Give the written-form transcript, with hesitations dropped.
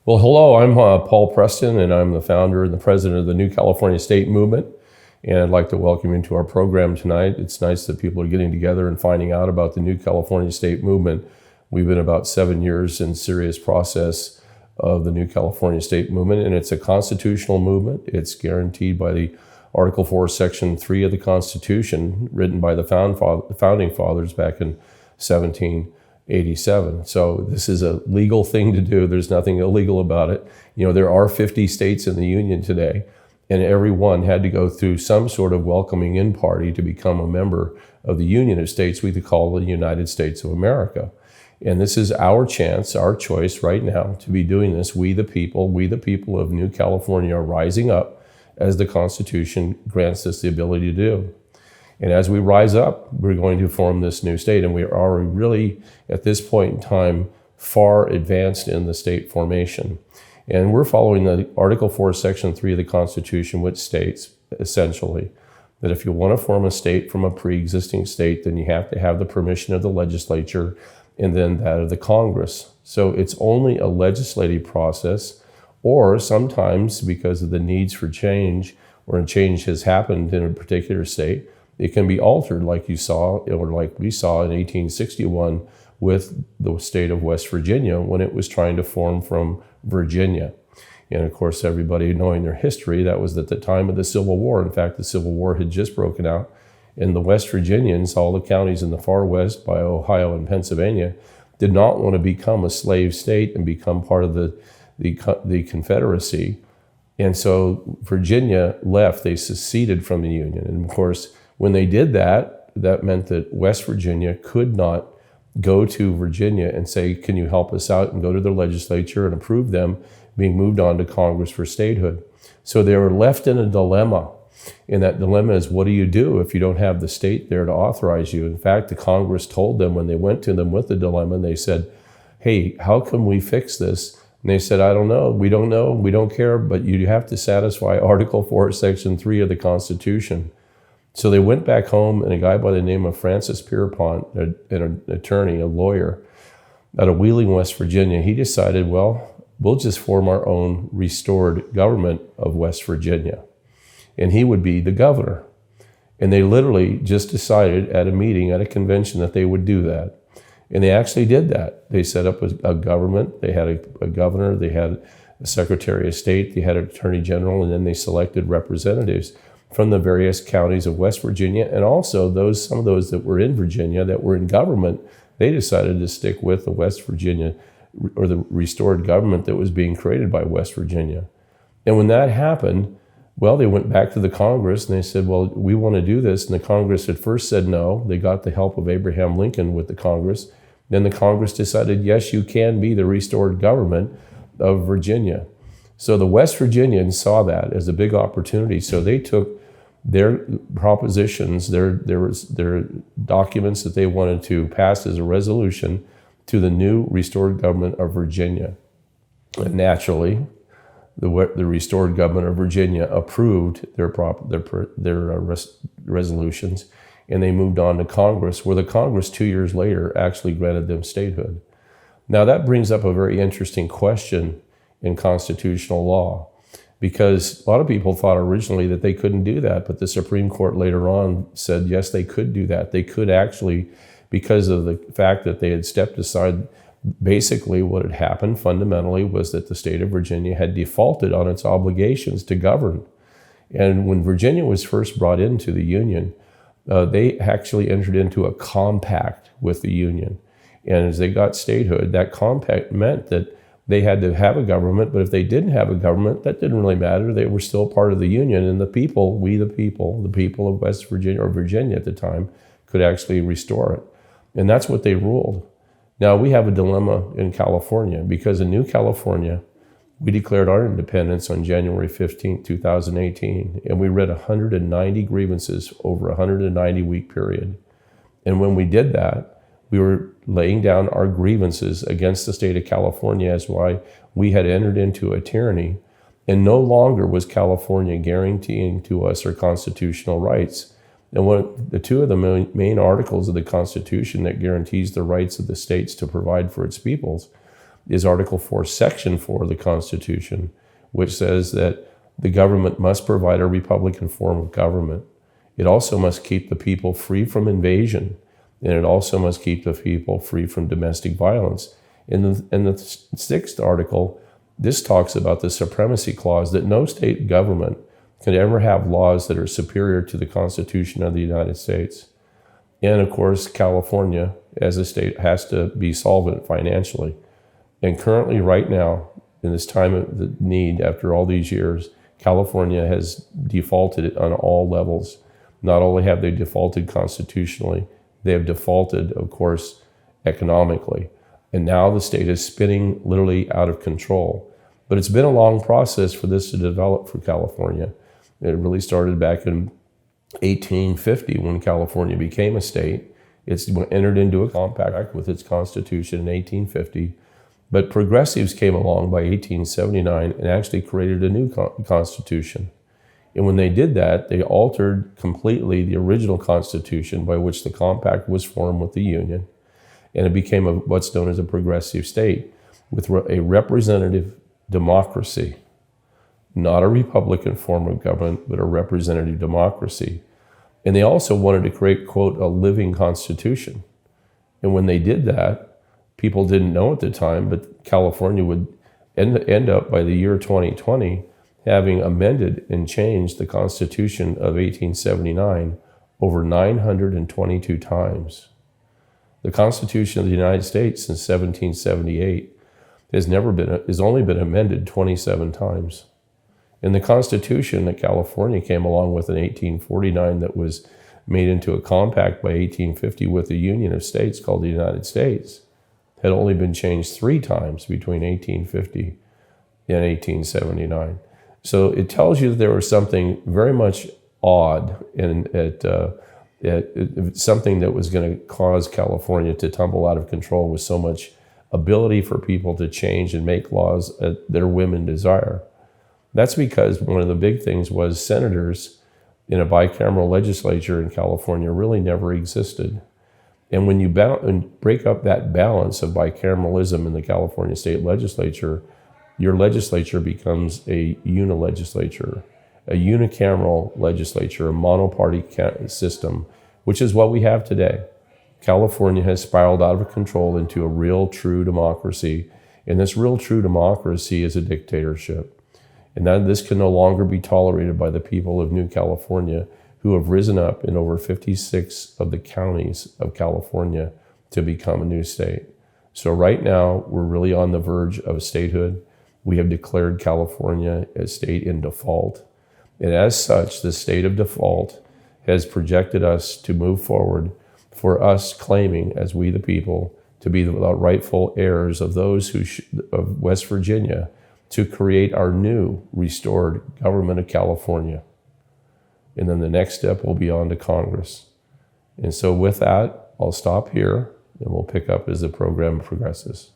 Well, hello, I'm Paul Preston, and I'm the founder and the president of the New California State Movement. And I'd like to welcome you to our program tonight. It's nice that people are getting together and finding out about the New California State Movement. We've been about 7 years in serious process of the New California State Movement, and it's a constitutional movement. It's guaranteed by the Article 4, Section 3 of the Constitution, written by the Founding Fathers back in 1787. So this is a legal thing to do. There's nothing illegal about it. You know, there are 50 states in the Union today, and every one had to go through some sort of welcoming in party to become a member of the Union of States we call the United States of America. And this is our chance, our choice right now to be doing this. We the people of New California are rising up as the Constitution grants us the ability to do. And as we rise up, we're going to form this new state. And we are really, at this point in time, far advanced in the state formation. And we're following the Article 4, Section 3 of the Constitution, which states, essentially, that if you want to form a state from a pre-existing state, then you have to have the permission of the legislature and then that of the Congress. So it's only a legislative process, or sometimes, because of the needs for change, or a change has happened in a particular state, it can be altered like you saw, or like we saw in 1861 with the state of West Virginia when it was trying to form from Virginia. And of course, everybody knowing their history, that was at the time of the Civil War. In fact, the Civil War had just broken out, and the West Virginians, all the counties in the far west by Ohio and Pennsylvania, did not want to become a slave state and become part of the Confederacy. And so Virginia left, they seceded from the Union. And of course, when they did that, that meant that West Virginia could not go to Virginia and say, can you help us out, and go to their legislature and approve them being moved on to Congress for statehood. So they were left in a dilemma. And that dilemma is, what do you do if you don't have the state there to authorize you? In fact, the Congress told them when they went to them with the dilemma, and they said, hey, how can we fix this? And they said, I don't know, we don't care, but you have to satisfy Article 4, Section 3 of the Constitution. So they went back home, and a guy by the name of Francis Pierpont, an attorney, a lawyer, out of Wheeling, West Virginia, he decided, well, we'll just form our own restored government of West Virginia. And he would be the governor. And they literally just decided at a meeting, at a convention, that they would do that. And they actually did that. They set up a government. They had a governor. They had a secretary of state. They had an attorney general. And then they selected representatives from the various counties of West Virginia. And also some of those that were in Virginia that were in government, they decided to stick with the West Virginia, or the restored government that was being created by West Virginia. And when that happened, well, they went back to the Congress and they said, well, we want to do this. And the Congress at first said no. They got the help of Abraham Lincoln with the Congress. Then the Congress decided, yes, you can be the restored government of Virginia. So the West Virginians saw that as a big opportunity. So they took their propositions, their documents that they wanted to pass as a resolution to the new restored government of Virginia. And naturally, the restored government of Virginia approved their resolutions, and they moved on to Congress, where the Congress 2 years later actually granted them statehood. Now that brings up a very interesting question in constitutional law, because a lot of people thought originally that they couldn't do that, but the Supreme Court later on said, yes, they could do that. They could actually, because of the fact that they had stepped aside. Basically, what had happened fundamentally was that the state of Virginia had defaulted on its obligations to govern. And when Virginia was first brought into the Union, they actually entered into a compact with the Union. And as they got statehood, that compact meant that they had to have a government, but if they didn't have a government, that didn't really matter. They were still part of the Union, and the people, the people of West Virginia, or Virginia at the time, could actually restore it. And that's what they ruled. Now, we have a dilemma in California, because in New California, we declared our independence on January 15, 2018, and we read 190 grievances over a 190-week period. And when we did that, we were laying down our grievances against the state of California as why we had entered into a tyranny, and no longer was California guaranteeing to us our constitutional rights. And the two of the main articles of the Constitution that guarantees the rights of the states to provide for its peoples is Article 4, Section 4 of the Constitution, which says that the government must provide a republican form of government. It also must keep the people free from invasion, and it also must keep the people free from domestic violence. In the sixth article, this talks about the supremacy clause, that no state government can ever have laws that are superior to the Constitution of the United States. And of course, California, as a state, has to be solvent financially. And currently, right now, in this time of the need, after all these years, California has defaulted on all levels. Not only have they defaulted constitutionally, they have defaulted, of course, economically. And now the state is spinning literally out of control. But it's been a long process for this to develop for California. It really started back in 1850 when California became a state. It's entered into a compact with its constitution in 1850. But progressives came along by 1879 and actually created a new constitution. And when they did that, they altered completely the original constitution by which the compact was formed with the Union. And it became what's known as a progressive state with a representative democracy, not a republican form of government, but a representative democracy. And they also wanted to create, quote, a living constitution. And when they did that, people didn't know at the time, but California would end up by the year 2020 having amended and changed the Constitution of 1879 over 922 times. The Constitution of the United States since 1778 has only been amended 27 times. And the Constitution that California came along with in 1849 that was made into a compact by 1850 with the Union of States called the United States had only been changed 3 times between 1850 and 1879. So it tells you that there was something very much odd and something that was going to cause California to tumble out of control with so much ability for people to change and make laws that their women desire. That's because one of the big things was senators in a bicameral legislature in California really never existed. And when you break up that balance of bicameralism in the California state legislature, your legislature becomes a unilegislature, a unicameral legislature, a monoparty system, which is what we have today. California has spiraled out of control into a real, true democracy. And this real, true democracy is a dictatorship. And that this can no longer be tolerated by the people of New California, who have risen up in over 56 of the counties of California to become a new state. So right now, we're really on the verge of statehood. We have declared California a state in default. And as such, the state of default has projected us to move forward for us claiming, as we the people, to be the rightful heirs of those of West Virginia to create our new restored government of California. And then the next step will be on to Congress. And so with that, I'll stop here and we'll pick up as the program progresses.